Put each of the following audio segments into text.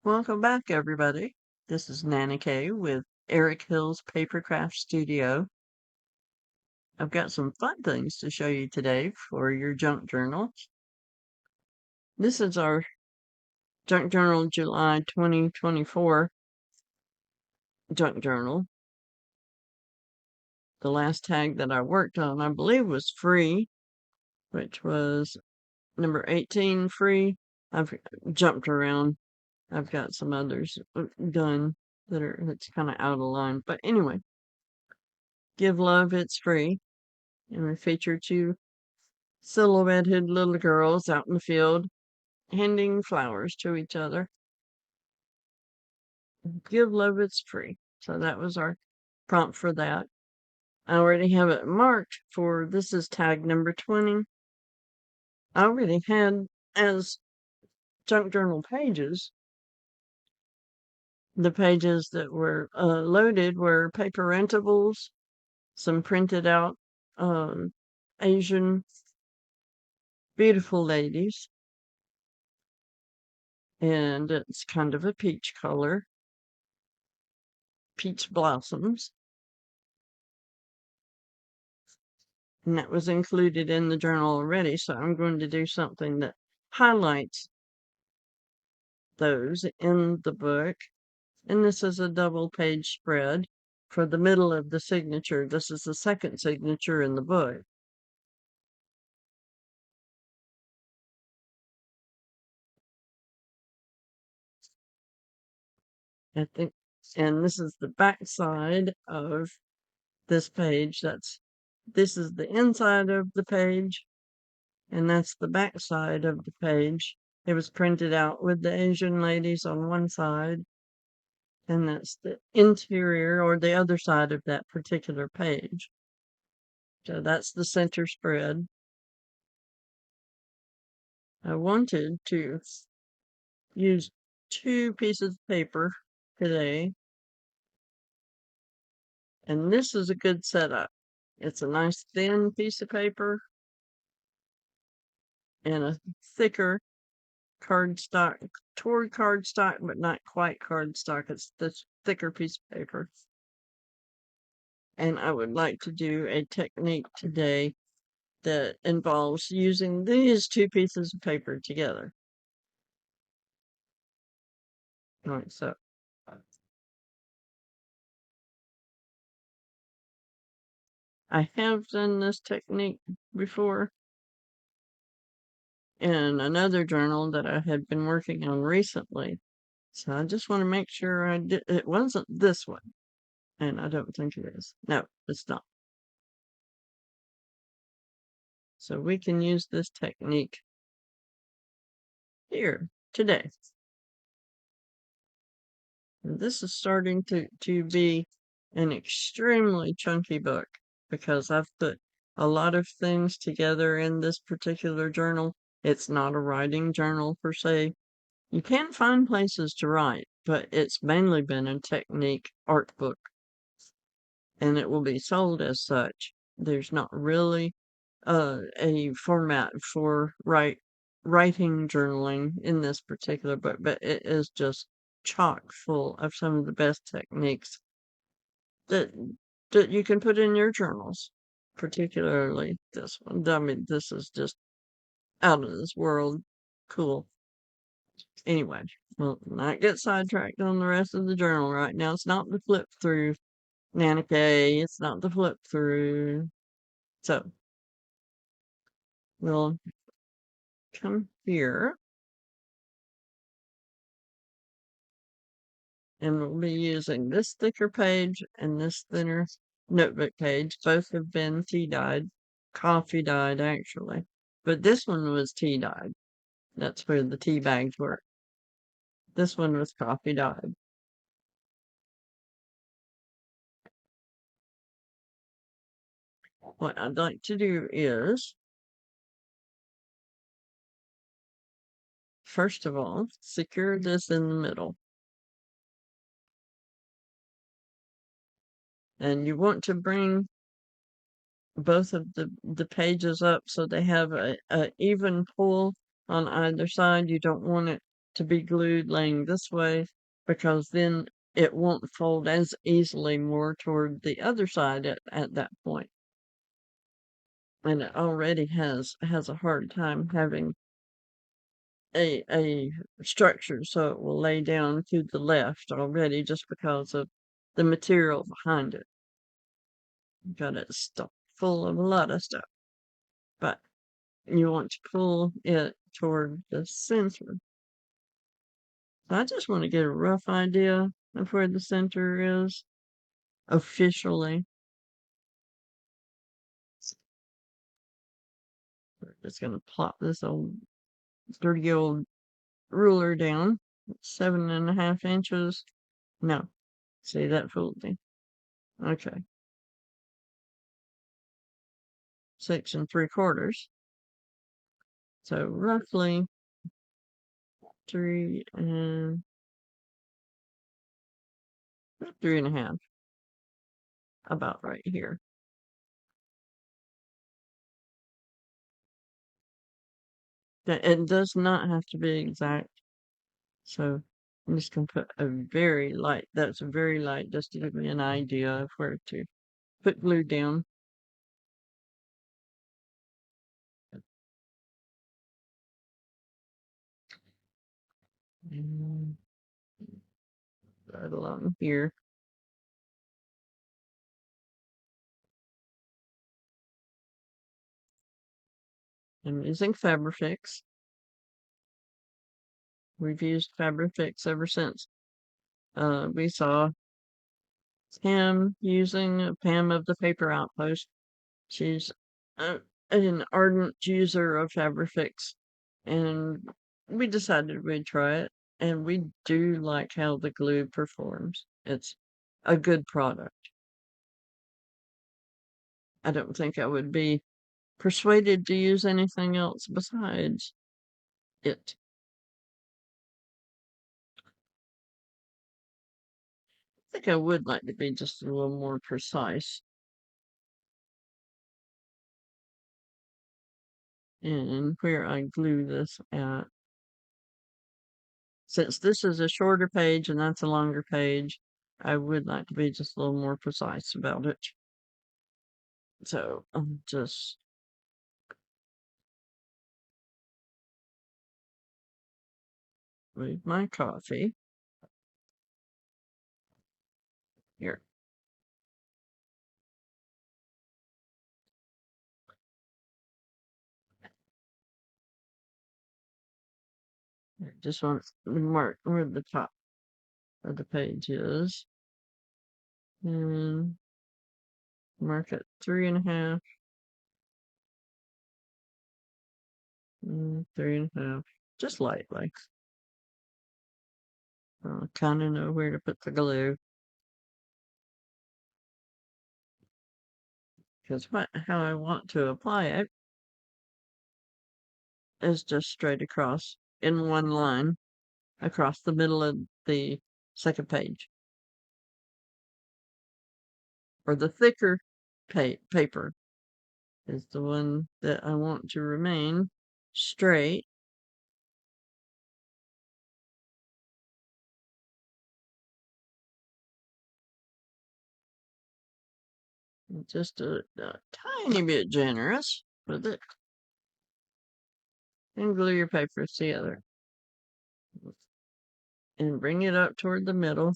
Welcome back, everybody. This is Nana Kay with Eric Hill's Papercraft Studio. I've got some fun things to show you today for your junk journal. This is our junk journal July 2024 junk journal. The last tag that I worked on, I believe, was free, which was number 18 free. I've jumped around. I've got some others done that's kind of out of line. But anyway, give love, it's free. And we feature two silhouetted little girls out in the field handing flowers to each other. Give love, it's free. So that was our prompt for that. I already have it marked for this is tag number 20. I already had as junk journal pages. The pages that were loaded were paper rentables, some printed out Asian beautiful ladies, and it's kind of a peach color, peach blossoms. And that was included in the journal already, so I'm going to do something that highlights those in the book. And this is a double page spread for the middle of the signature. This is the second signature in the book. I think, and this is the back side of this page. This is the inside of the page, and that's the back side of the page. It was printed out with the Asian ladies on one side, and that's the interior or the other side of that particular page. So that's the center spread. I wanted to use two pieces of paper today, and this is a good setup. It's a nice thin piece of paper and a thicker cardstock, toward cardstock, but not quite cardstock. It's this thicker piece of paper. And I would like to do a technique today that involves using these two pieces of paper together. All right, so I have done this technique before in another journal that I had been working on recently. So I just want to make sure it wasn't this one. And I don't think it is. No, it's not. So we can use this technique here today. And this is starting to be an extremely chunky book because I've put a lot of things together in this particular journal. It's not a writing journal per se. You can find places to write, but it's mainly been a technique art book, and it will be sold as such. There's not really a format for writing journaling in this particular book, but it is just chock full of some of the best techniques that you can put in your journals, particularly this one. I mean, this is just out of this world cool. Anyway, well, not get sidetracked on the rest of the journal right now. It's not the flip through, Nana Kay. It's not the flip through. So we'll come here and we'll be using this thicker page and this thinner notebook page. Both have been tea dyed, coffee dyed actually, but this one was tea dyed. That's where the tea bags were. This one was coffee dyed. What I'd like to do is, first of all, secure this in the middle. And you want to bring both of the pages up so they have a even pull on either side. You don't want it to be glued laying this way, because then it won't fold as easily more toward the other side at that point. And it already has a hard time having a structure, so it will lay down to the left already just because of the material behind it. Got it stuck full of a lot of stuff, but you want to pull it toward the center. So I just want to get a rough idea of where the center is officially. We're just going to plop this old dirty old ruler down. 7.5 inches. No, see, that fooled me. Okay, 6 3/4. So roughly 3.5, about right here. It does not have to be exact. So I'm just going to put a very light, that's very light, just to give me an idea of where to put glue down. And right along here. I'm using Fabrifix. We've used Fabrifix ever since we saw Pam using Pam of the Paper Outpost. She's an ardent user of Fabrifix, and we decided we'd try it. And we do like how the glue performs. It's a good product. I don't think I would be persuaded to use anything else besides it. I think I would like to be just a little more precise in where I glue this at. Since this is a shorter page and that's a longer page, I would like to be just a little more precise about it. So I'm just leave my coffee here. I just want to mark where the top of the page is. And mark it 3.5. 3.5. Just lightly. I kind of know where to put the glue. Because how I want to apply it is just straight across in one line across the middle of the second page. Or the thicker paper is the one that I want to remain straight. Just a tiny bit generous with it. And glue your papers together. And bring it up toward the middle.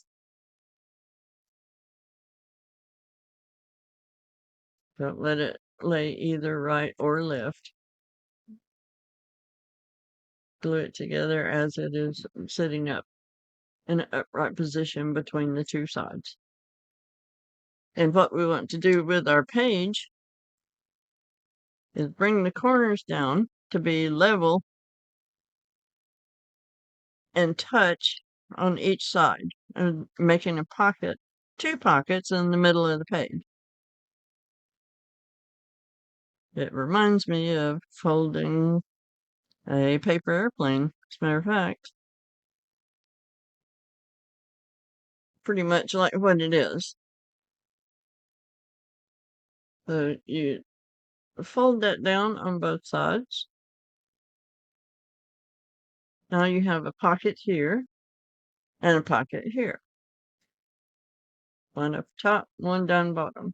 Don't let it lay either right or left. Glue it together as it is sitting up in an upright position between the two sides. And what we want to do with our page is bring the corners down to be level and touch on each side, and making a pocket, 2 pockets in the middle of the page. It reminds me of folding a paper airplane, as a matter of fact. Pretty much like what it is. So you fold that down on both sides. Now you have a pocket here and a pocket here. One up top, one down bottom.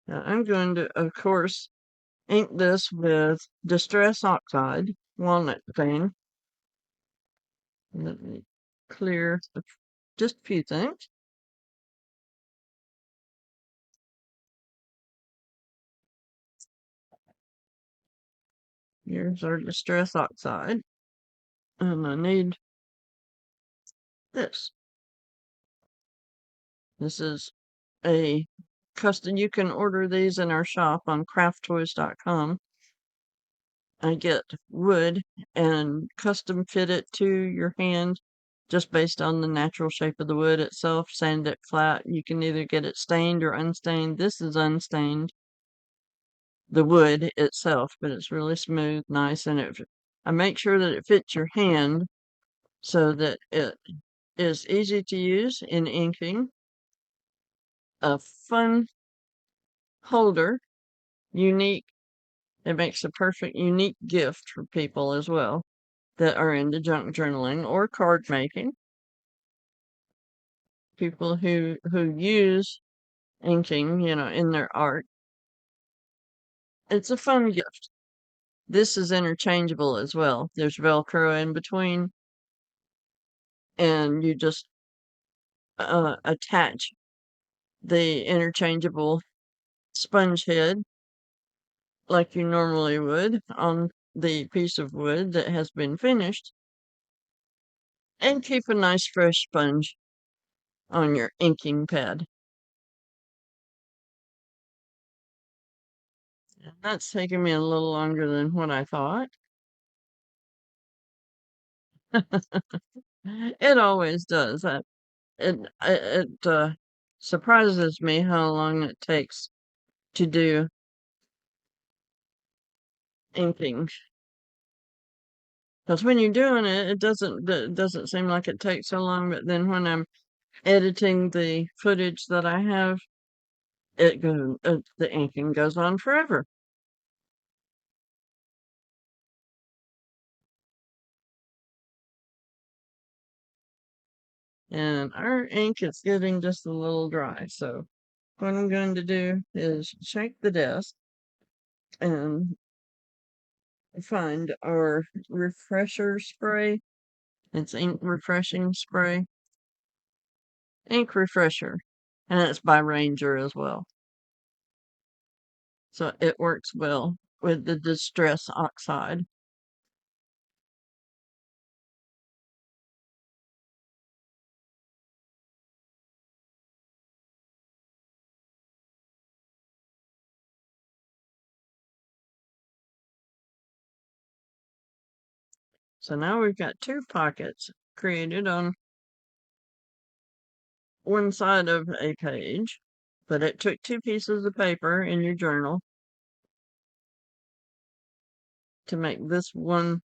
Now I'm going to, of course, ink this with Distress Oxide, walnut green. Let me clear just a few things. Here's our Distress Oxide. And I need this. This is a custom. You can order these in our shop on crafttoys.com. I get wood and custom fit it to your hand just based on the natural shape of the wood itself, sand it flat. You can either get it stained or unstained. This is unstained, the wood itself, but it's really smooth, nice, and I make sure that it fits your hand so that it is easy to use in inking. A fun holder, unique. It makes a perfect unique gift for people as well that are into junk journaling or card making. People who use inking, in their art. It's a fun gift. This is interchangeable as well. There's Velcro in between, and you just attach the interchangeable sponge head like you normally would on the piece of wood that has been finished, and keep a nice fresh sponge on your inking pad. And that's taken me a little longer than what I thought. It always does. It surprises me how long it takes to do inking. Because when you're doing it, it doesn't seem like it takes so long. But then when I'm editing the footage that I have, the inking goes on forever. And our ink is getting just a little dry. So what I'm going to do is shake the desk and find our refresher spray. It's ink refreshing spray, ink refresher, and it's by Ranger as well. So it works well with the Distress Oxide. So now we've got two pockets created on one side of a page, but it took two pieces of paper in your journal to make this one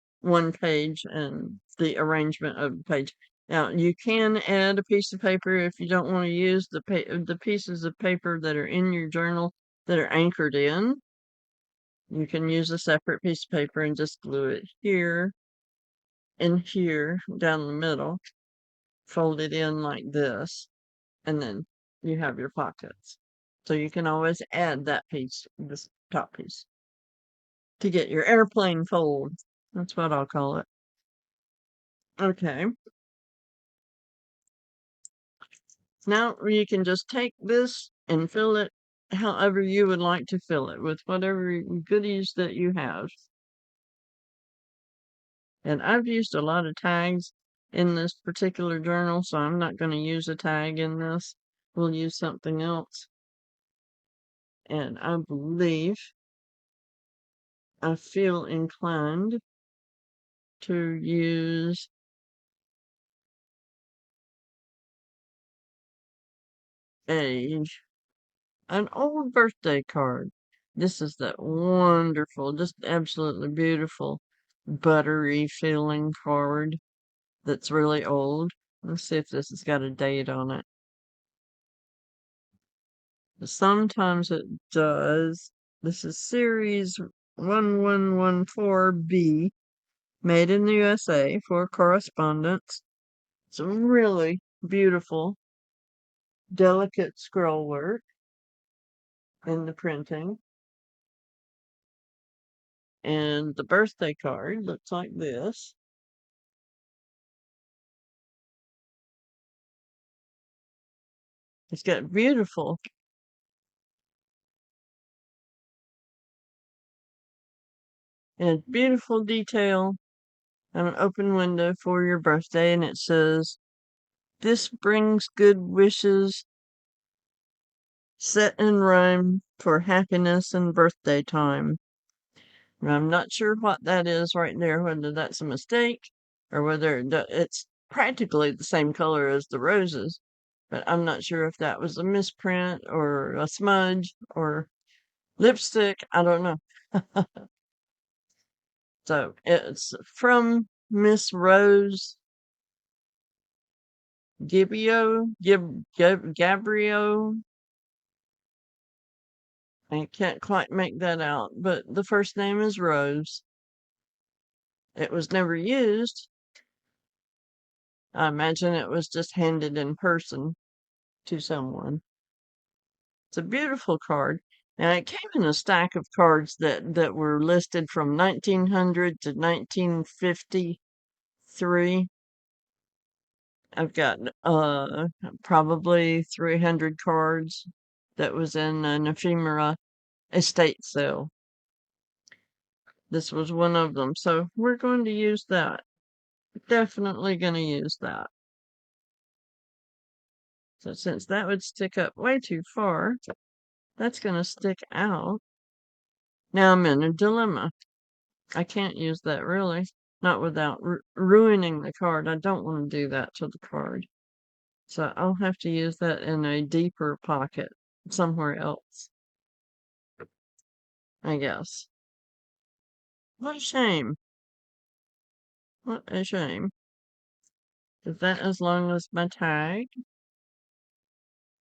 page and the arrangement of the page. Now you can add a piece of paper if you don't want to use the pieces of paper that are in your journal that are anchored in. You can use a separate piece of paper and just glue it here and here down the middle, fold it in like this, and then you have your pockets. So you can always add that piece, this top piece, to get your airplane fold. That's what I'll call it. Okay. Now you can just take this and fill it however you would like to fill it with whatever goodies that you have. And I've used a lot of tags in this particular journal, so I'm not going to use a tag in this. We'll use something else. And I feel inclined to use a an old birthday card. This is that wonderful, just absolutely beautiful, buttery feeling card that's really old. Let's see if this has got a date on it. Sometimes it does. This is series 1114B, made in the USA for correspondence. Some really beautiful, delicate scroll work in the printing. And the birthday card looks like this. It's got beautiful detail and an open window for your birthday, and it says, "This brings good wishes, set in rhyme for happiness and birthday time." And I'm not sure what that is right there, whether that's a mistake or whether it's practically the same color as the roses, but I'm not sure if that was a misprint or a smudge or lipstick. I don't know. So it's from Miss Rose Gabriel. I can't quite make that out, but the first name is Rose. It was never used. I imagine it was just handed in person to someone. It's a beautiful card. And it came in a stack of cards that were listed from 1900 to 1953. I've got probably 300 cards that was in an Ephemera estate sale. This was one of them. So we're going to use that. Definitely going to use that. So since that would stick up way too far, that's going to stick out. Now I'm in a dilemma. I can't use that really. Not without ruining the card. I don't want to do that to the card. So I'll have to use that in a deeper pocket somewhere else, I guess. What a shame. What a shame. Is that as long as my tag?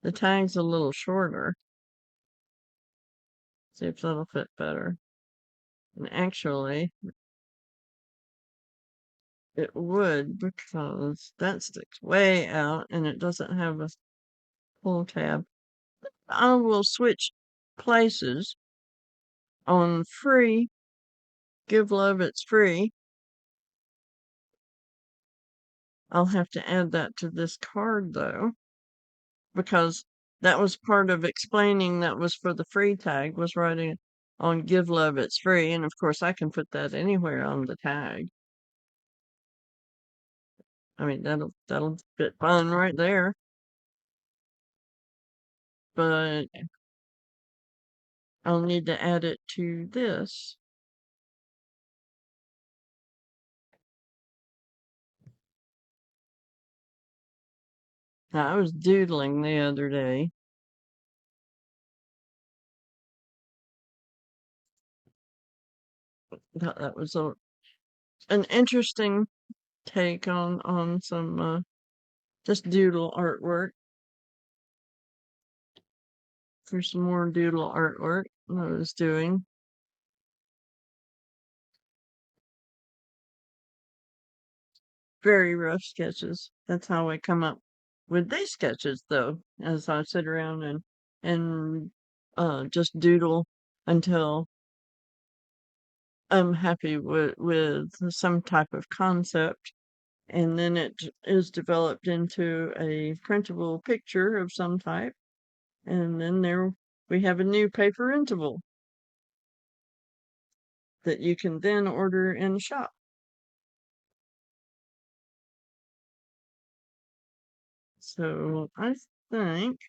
The tag's a little shorter. See if that'll fit better. And actually, it would, because that sticks way out and it doesn't have a pull tab. I will switch places on free. Give love, it's free. I'll have to add that to this card though, because that was part of explaining that was for the free tag, was writing on give love, it's free. And of course I can put that anywhere on the tag. I mean, that'll fit fine right there. But I'll need to add it to this. Now, I was doodling the other day. Thought that was an interesting take on some just doodle artwork. For some more doodle artwork I was doing. Very rough sketches. That's how I come up with these sketches, though, as I sit around and just doodle until I'm happy with some type of concept, and then it is developed into a printable picture of some type, and then there we have a new paper printable that you can then order in the shop. So I think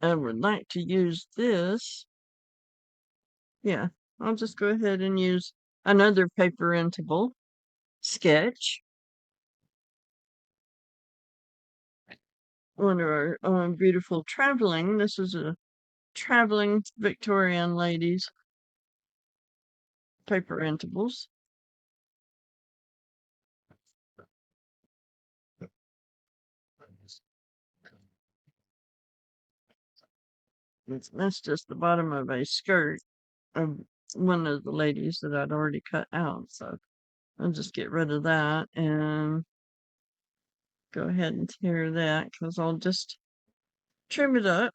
I would like to use this. Yeah, I'll just go ahead and use another paper printable sketch. One of our beautiful traveling. This is a traveling Victorian ladies paper printables. That's just the bottom of a skirt of one of the ladies that I'd already cut out. So I'll just get rid of that and go ahead and tear that because I'll just trim it up.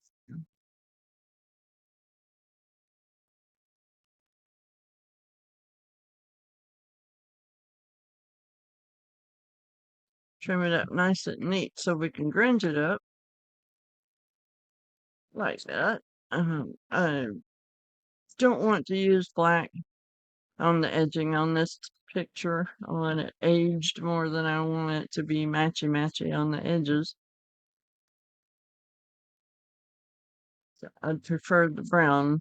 Trim it up nice and neat so we can grunge it up like that. I don't want to use black on the edging on this picture. I want it aged more than I want it to be matchy-matchy on the edges. So I'd prefer the brown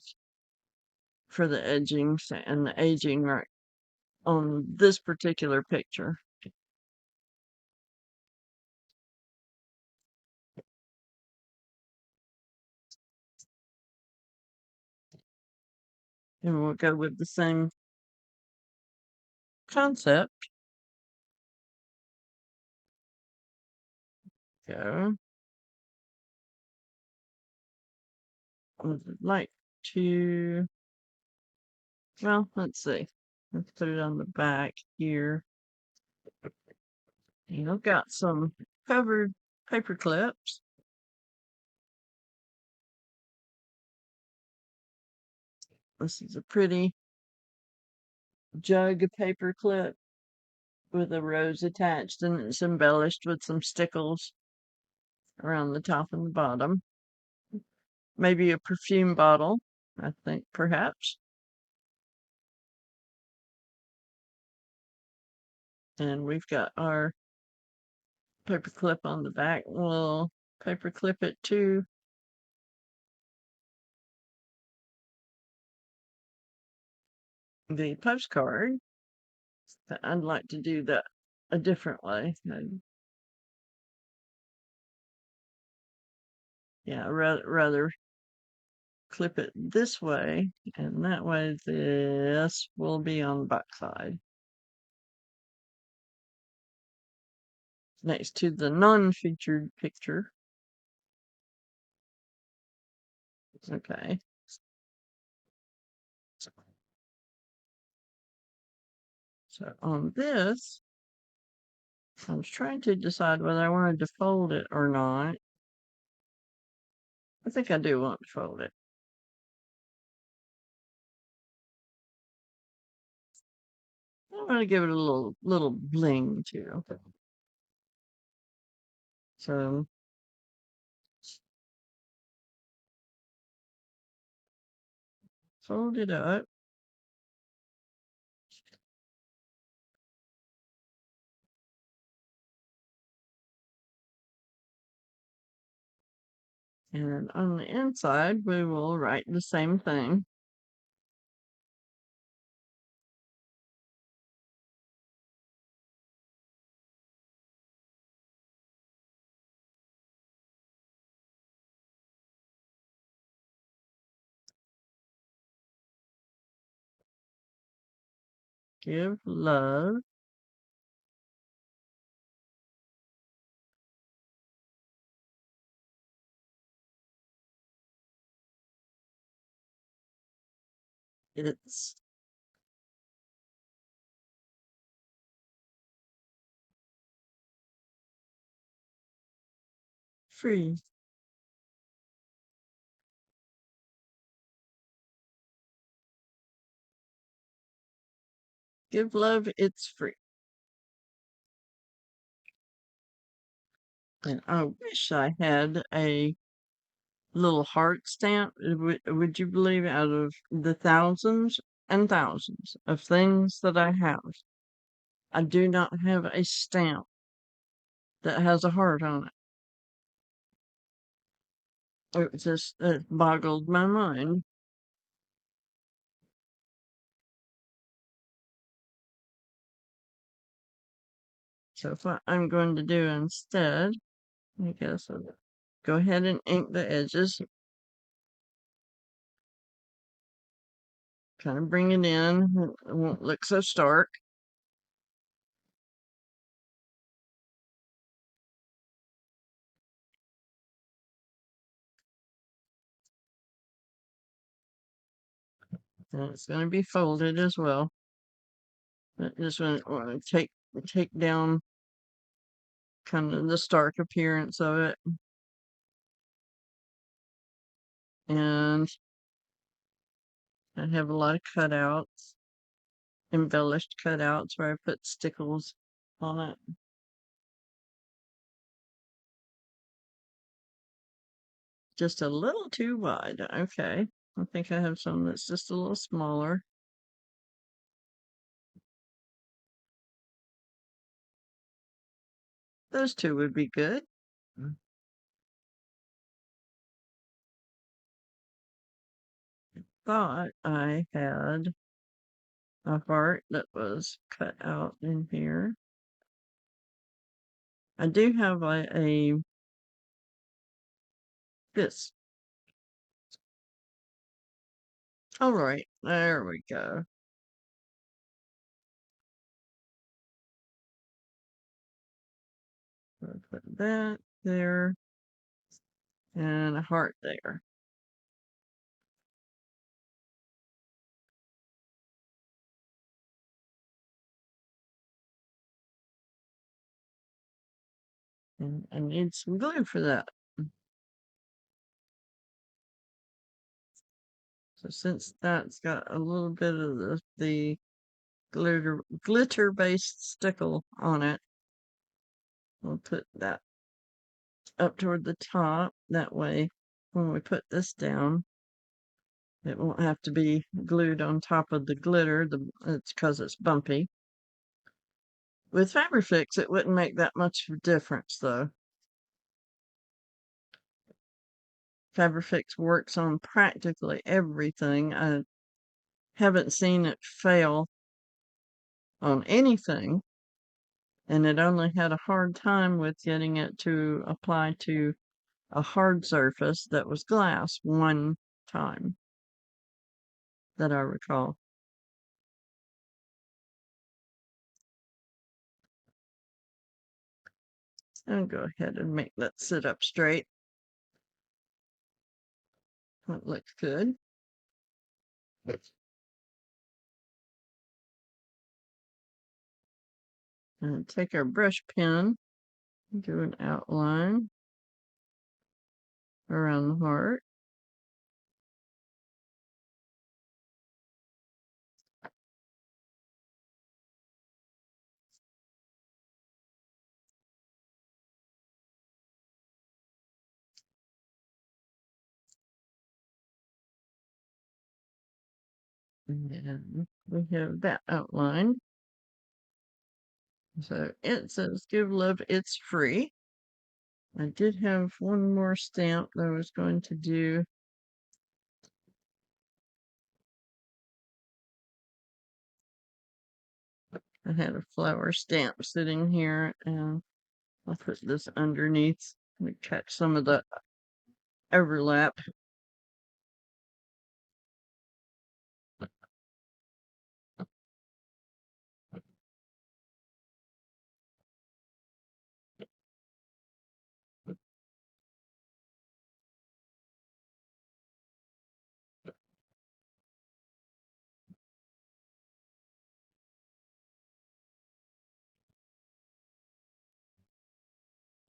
for the edgings and the aging right on this particular picture. And we'll go with the same concept. Go. I would like to, well, let's see. Let's put it on the back here. And I've got some covered paper clips. This is a pretty jug paper clip with a rose attached, and it's embellished with some stickles around the top and the bottom. Maybe a perfume bottle, I think, perhaps. And we've got our paper clip on the back. We'll paper clip it to the postcard. I'd like to do that a different way. Yeah, rather clip it this way, and that way this will be on the back side. Next to the non-featured picture. Okay. So on this, I was trying to decide whether I wanted to fold it or not. I think I do want to fold it. I want to give it a little bling too. So fold it up. And on the inside, we will write the same thing. Give love. It's free. Give love, it's free. And I wish I had a little heart stamp. Would you believe out of the thousands and thousands of things that I have, I do not have a stamp that has a heart on it. It boggled my mind. So what I'm going to do instead, I guess I'll go ahead and ink the edges. Kind of bring it in. It won't look so stark. And it's going to be folded as well. But just want to take down kind of the stark appearance of it. And I have a lot of cutouts, embellished cutouts where I put stickles on it. Just a little too wide. Okay. I think I have some that's just a little smaller. Those two would be good. Thought I had a heart that was cut out in here. I do have a this. All right, there we go. I'll put that there and a heart there. And I need some glue for that. So since that's got a little bit of the glitter based stickle on it, we'll put that up toward the top. That way, when we put this down, it won't have to be glued on top of the glitter. It's because it's bumpy. With Fabrifix, it wouldn't make that much of a difference, though. Fabrifix works on practically everything. I haven't seen it fail on anything, and it only had a hard time with getting it to apply to a hard surface that was glass one time that I recall. I'll go ahead and make that sit up straight. That looks good. And take our brush pen, do an outline around the heart. And we have that outline. So it says, give love, it's free. I did have one more stamp that I was going to do. I had a flower stamp sitting here, and I'll put this underneath and catch some of the overlap.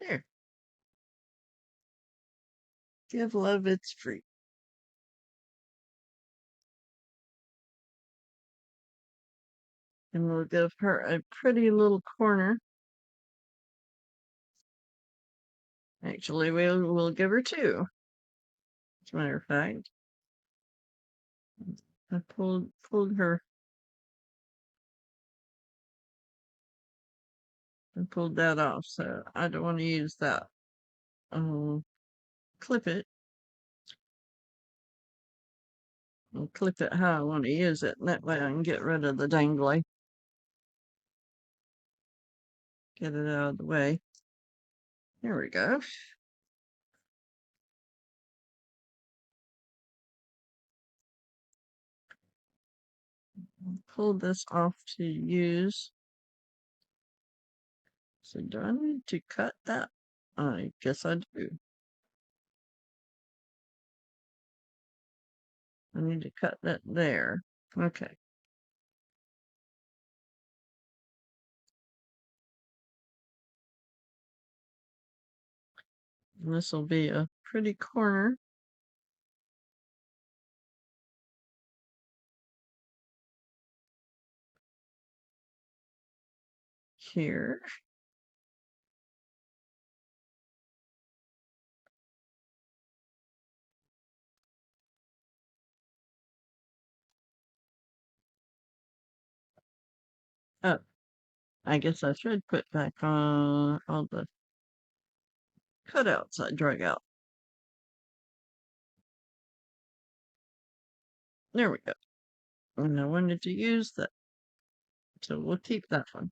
There. Give love, it's free. And we'll give her a pretty little corner. Actually, we'll give her two. As a matter of fact, I pulled her and pulled that off, so I don't want to use that. I'll clip it. I'll clip it how I want to use it, and that way I can get rid of the dangly. Get it out of the way. There we go. Pull this off to use. So do I need to cut that? I guess I do. I need to cut that there. Okay. This will be a pretty corner here. Oh, I guess I should put back on all the cutouts I drug out. There we go. And I wanted to use that, so we'll keep that one.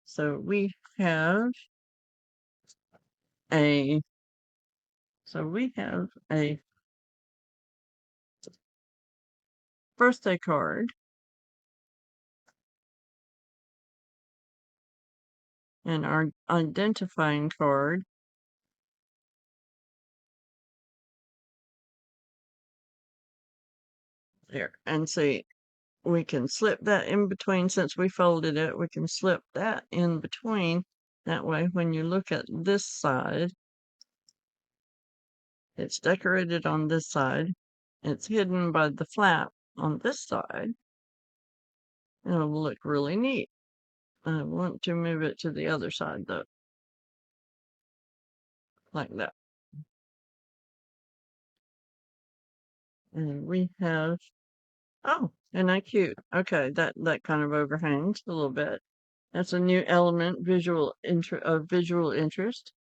So we have a birthday card and our identifying card. There. And see, we can slip that in between since we folded it. We can slip that in between. That way, when you look at this side, it's decorated on this side. It's hidden by the flap on this side. It'll look really neat. I want to move it to the other side though, like that. And we have, oh, isn't that cute? Okay, that kind of overhangs a little bit. That's a new element, visual interest.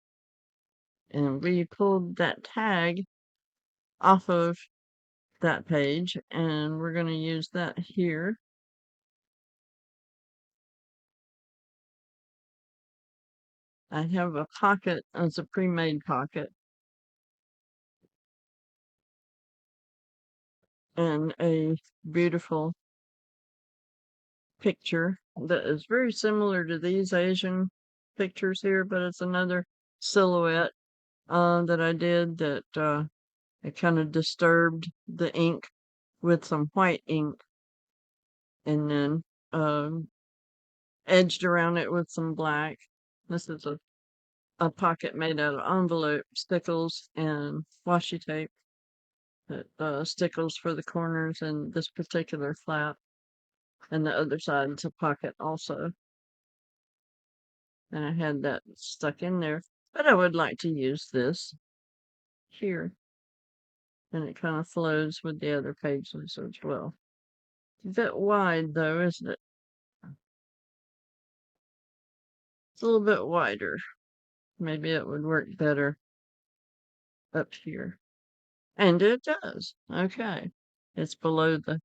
And we pulled that tag off of that page, and we're going to use that here. I have a pocket, it's a pre-made pocket, and a beautiful picture that is very similar to these Asian pictures here, but it's another silhouette that I did that it kind of disturbed the ink with some white ink, and then um, edged around it with some black. This is a pocket made out of envelope stickles and washi tape that stickles for the corners and this particular flap, and the other side is a pocket also. And I had that stuck in there, but I would like to use this here, and it kind of flows with the other pages as well. It's a bit wide though, isn't it? It's a little bit wider. Maybe it would work better up here. And it does. Okay. It's below the,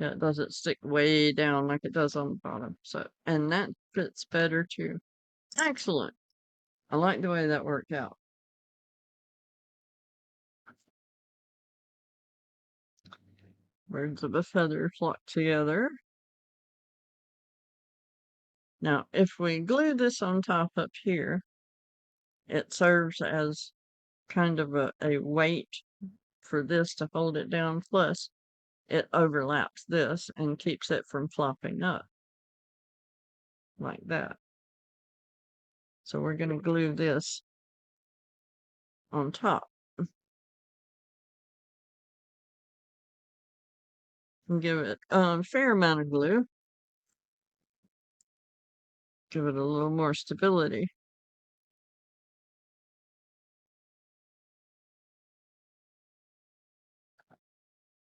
yeah, it doesn't stick way down like it does on the bottom. So, and that fits better too. Excellent. I like the way that worked out. Birds of a feather flock together. Now, if we glue this on top up here, it serves as kind of a weight for this to hold it down. Plus, it overlaps this and keeps it from flopping up like that. So we're going to glue this on top and give it a fair amount of glue. Give it a little more stability.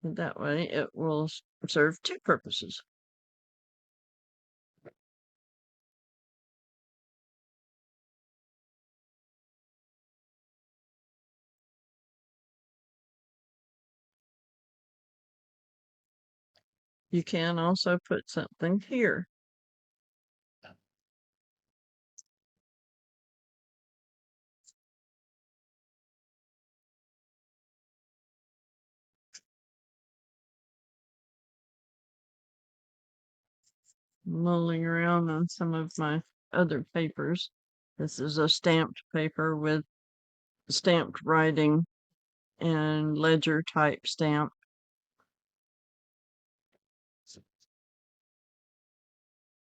And that way it will serve two purposes. You can also put something here. Mulling around on some of my other papers. This is a stamped paper with stamped writing and ledger type stamp.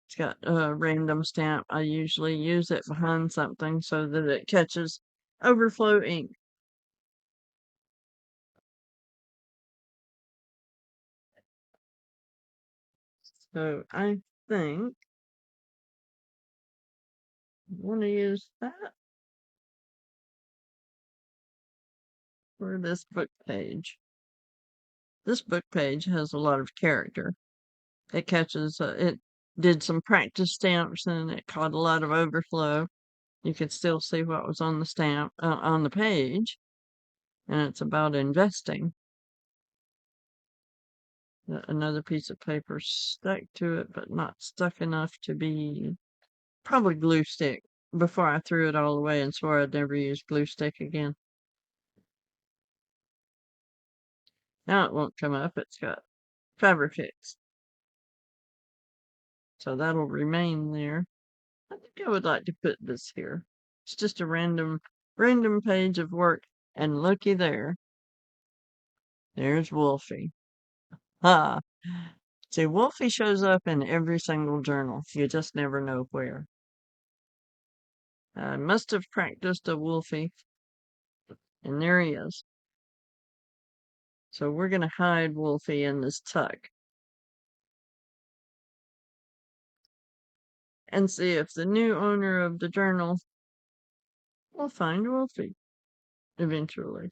It's got a random stamp. I usually use it behind something so that it catches overflow ink. So I think I want to use that for this book page. This book page has a lot of character. It catches, it did some practice stamps and it caught a lot of overflow. You could still see what was on the stamp, on the page, and it's about investing. Another piece of paper stuck to it, but not stuck enough to be probably glue stick before I threw it all away and swore I'd never use glue stick again. Now it won't come up. It's got Fabricate, so that'll remain there. I think I would like to put this here. It's just a random page of work, and looky there. There's Wolfie. Ah, see, Wolfie shows up in every single journal. You just never know where. I must have practiced a Wolfie, and there he is. So we're going to hide Wolfie in this tuck and see if the new owner of the journal will find Wolfie eventually.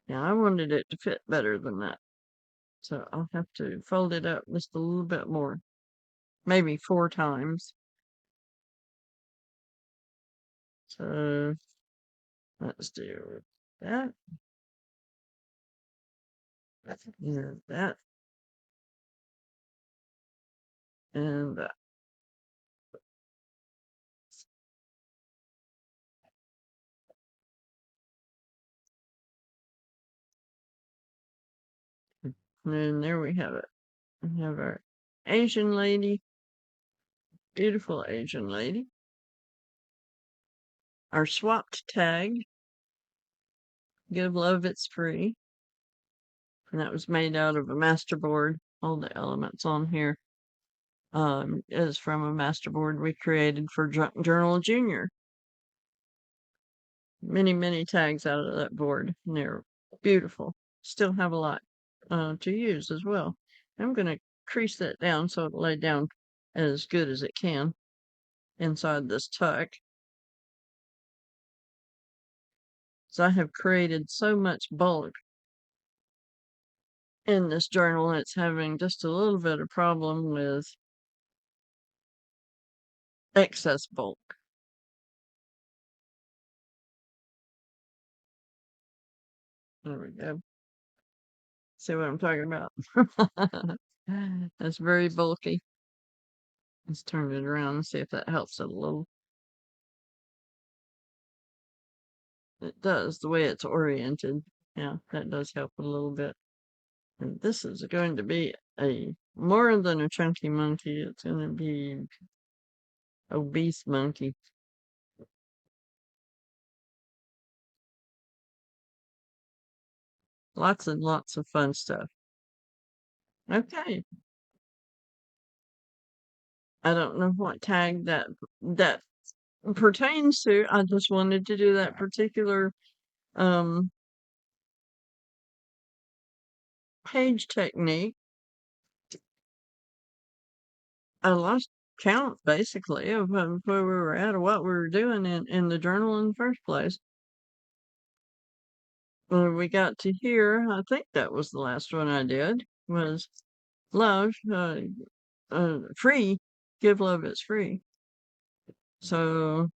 Now, I wanted it to fit better than that, so I'll have to fold it up just a little bit more, maybe 4 times. So let's do that, and that, and that. And there we have it. We have our Asian lady, beautiful Asian lady. Our swapped tag, give love it's free. And that was made out of a masterboard. All the elements on here is from a masterboard we created for Journal Junior. Many tags out of that board, and they're beautiful. Still have a lot to use as well. I'm going to crease that down so it'll lay down as good as it can inside this tuck. So I have created so much bulk in this journal, it's having just a little bit of problem with excess bulk. There we go. See what I'm talking about? That's very bulky. Let's turn it around and see if that helps it a little. It does, the way it's oriented. Yeah, that does help a little bit. And this is going to be a more than a chunky monkey. It's going to be obese monkey. Lots and lots of fun stuff. Okay. I don't know what tag that pertains to. I just wanted to do that particular um page technique. I lost count basically of where we were at or what we were doing in the journal in the first place. When we got to here, I think that was the last one I did, was love, free, give love is free. So,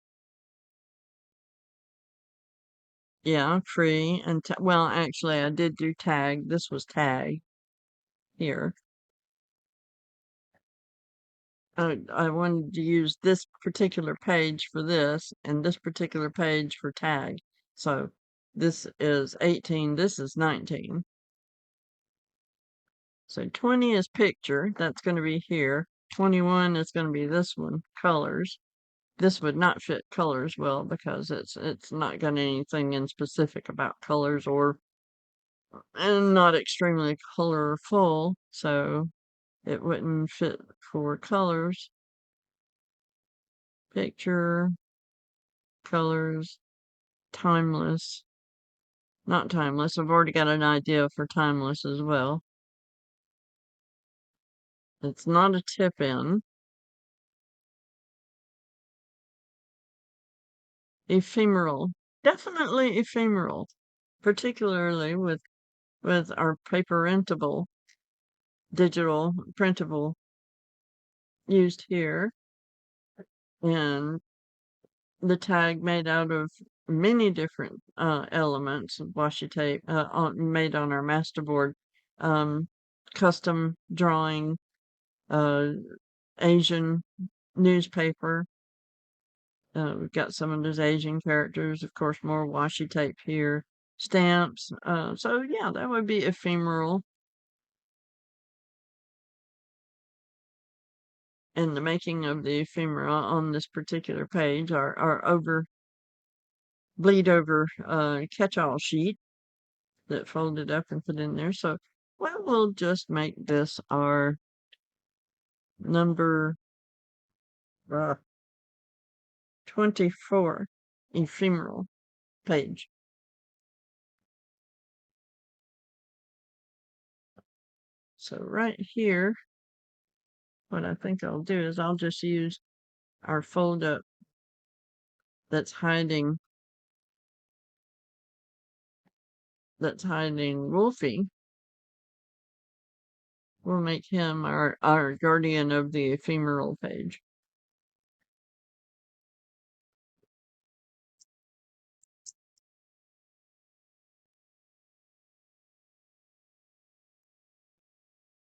yeah, free, and well, actually, I did do tag. This was tag here. I wanted to use this particular page for this, and this particular page for tag. So, this is 18, this is 19. So 20 is picture, that's going to be here. 21 is going to be this one, colors. this would not fit colors well because it's not got anything in specific about colors or and not extremely colorful, so it wouldn't fit for colors. Picture, colors, timeless. Not timeless. I've already got an idea for timeless as well. It's not a tip in. Ephemeral. Definitely ephemeral. Particularly with our paper printable, digital printable used here. And the tag made out of many different elements, washi tape made on our masterboard, um, custom drawing, uh, Asian newspaper. We've got some of those Asian characters, of course, more washi tape here, stamps. So yeah, that would be ephemeral. And the making of the ephemera on this particular page are over bleed over catch-all sheet that folded up and put in there. So, well, we'll just make this our number 24 ephemeral page. So right here, what I think I'll do is I'll just use our fold up that's hiding Wolfie. We'll make him our guardian of the ephemeral page.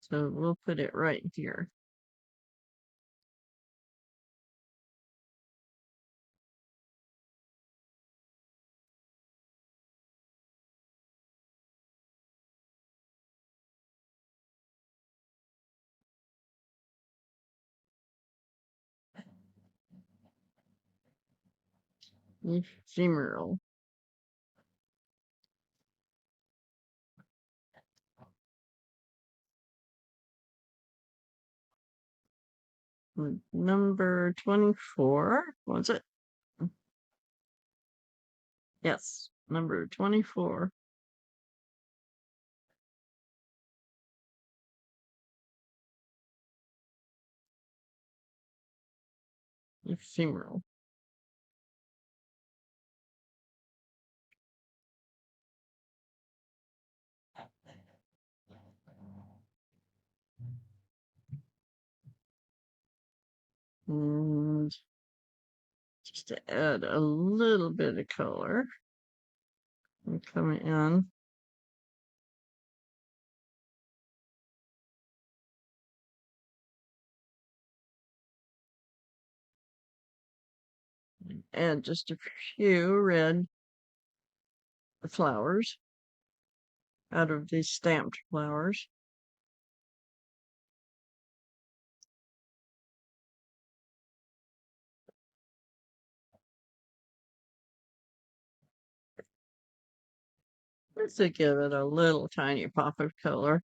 So we'll put it right here. Ephemeral. Number 24, was it? Yes, number 24. Ephemeral. And just to add a little bit of color, I'm coming in. Add just a few red flowers out of these stamped flowers. Just to give it a little tiny pop of color.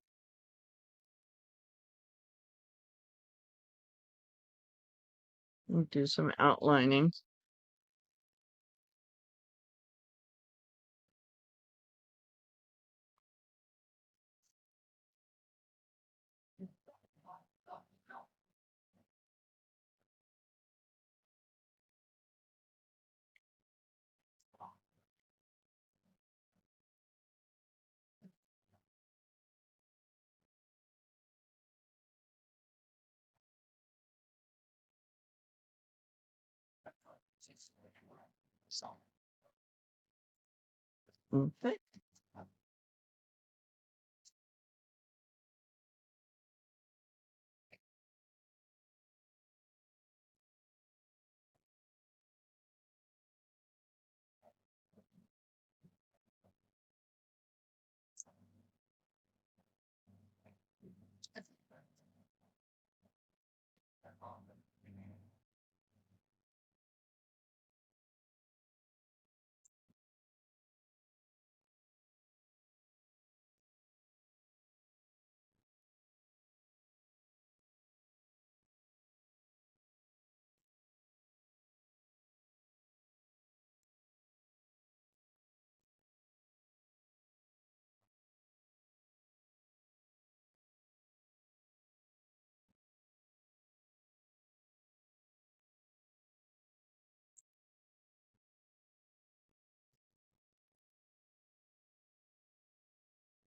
And do some outlining. Okay.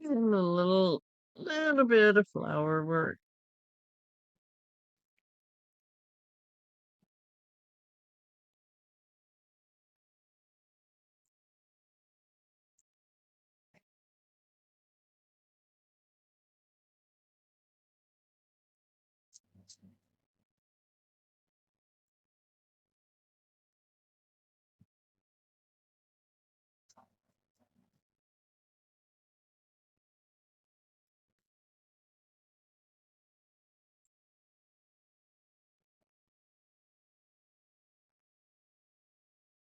And a little bit of flower work.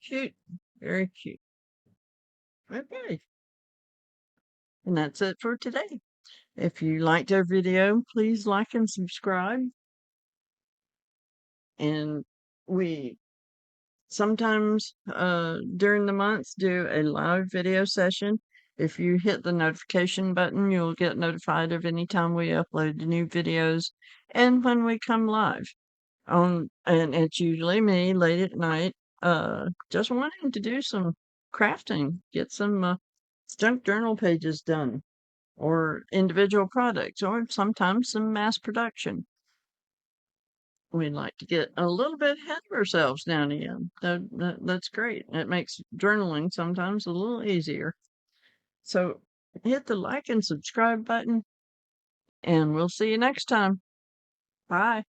Cute. Very cute. Okay. And that's it for today. If you liked our video, please like and subscribe. And we sometimes during the month do a live video session. If you hit the notification button, you'll get notified of any time we upload new videos and when we come live. And it's usually me late at night, just wanting to do some crafting, get some junk journal pages done, or individual products, or sometimes some mass production. We'd like to get a little bit ahead of ourselves now and again. That's great. It makes journaling sometimes a little easier. So hit the like and subscribe button, and we'll see you next time. Bye.